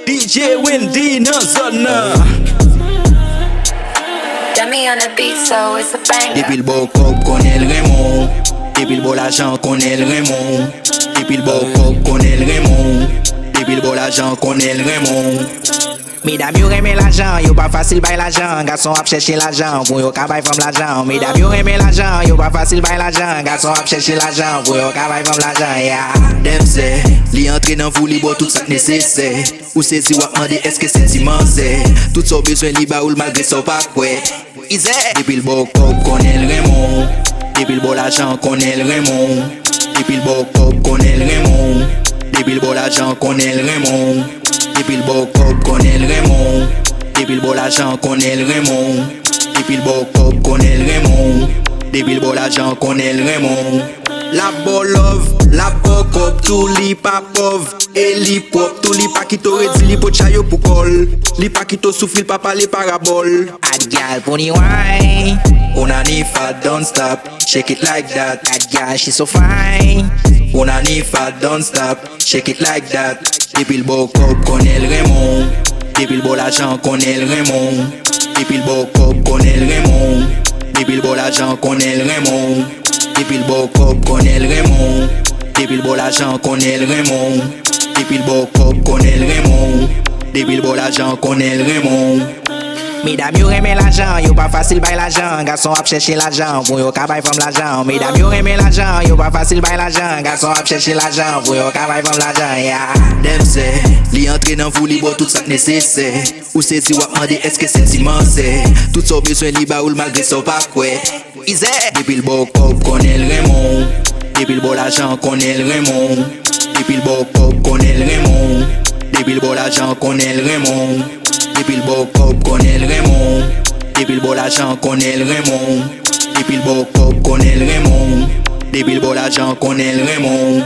DJ Wendy nan zon nan. Got me on the beat, so it's a banger. Depuis le beau cop connaît le Raymond. Depuis le beau l'argent connaît le Raymond. Depuis le beau cop connaît le Raymond. Depuis le beau l'argent connaît le Raymond. Mesdames, yo aimé l'argent, yo pas facile bail l'argent. Garçon a chercher l'argent, pour yo ka bail from l'argent. Mesdames, yo aimé l'argent, yo pas facile bail l'argent. Garçon a chercher l'argent, pour yo ka bail from l'argent. Yeah. Dem c'est, li entre dans vous li bo tout ça nécessaire. Ou c'est si wap mande est-ce que c'est immense. Tout son besoin li ba ou malgré son pas quoi. Isé. Depuis le beau cop connaît le Raymond. Depuis le beau l'argent connaît le Raymond. Depuis le beau cop connaît le Raymond. Depuis le beau l'argent connaît le Raymond. Depuis le beau cop connaît le Raymond. Depuis le beau l'argent connaît le Raymond. Depuis le beau cop connaît le Raymond. Depuis le beau l'argent connaît le Raymond. La beau love, la beau cop, tout li pa pauvre. Et li pop, tout li pa qui t'aurait dit li po chayo pou kol. Li pa qui t'au souffle pa parler parabole. Hot girl, pony wine. Unanifa, don't stop, shake it like that. Hot girl, she so fine. Unanifa, don't stop, shake it like that. Depuis le beau cop connaît le Raymond. Depuis le beau l'argent connaît le Raymond. Depuis le beau cop connaît le Raymond. Depuis le beau l'argent connaît le Raymond. Depuis le beau cop connaît le Raymond. Depuis le beau l'argent connaît le Raymond. Depuis le beau cop connaît le Raymond. Depuis le beau l'argent connaît le Raymond. Mesdames, yo aimé l'argent, yo pas facile bail l'argent. Garçon a chercher l'argent, pour yo ka bail from l'argent. Mesdames, yo aimé l'argent, yo pas facile bail l'argent. Garçon a chercher l'argent, pour yo ka bail from l'argent. Yeah. Dem c'est, li entre dans vous li bo tout ça nécessaire. Ou c'est si wap mande est-ce que c'est immense. Tout son besoin li ba ou malgré son pas quoi. Isé. Depuis le beau cop connaît le Raymond. Depuis le beau l'argent connaît le Raymond. Depuis le beau cop connaît le Raymond. Depuis le beau l'argent connaît le Raymond. Depuis le beau cop connaît le Raymond. Depuis le beau l'argent connaît le Raymond. Depuis le beau cop connaît le Raymond. Depuis le beau l'argent connaît le Raymond.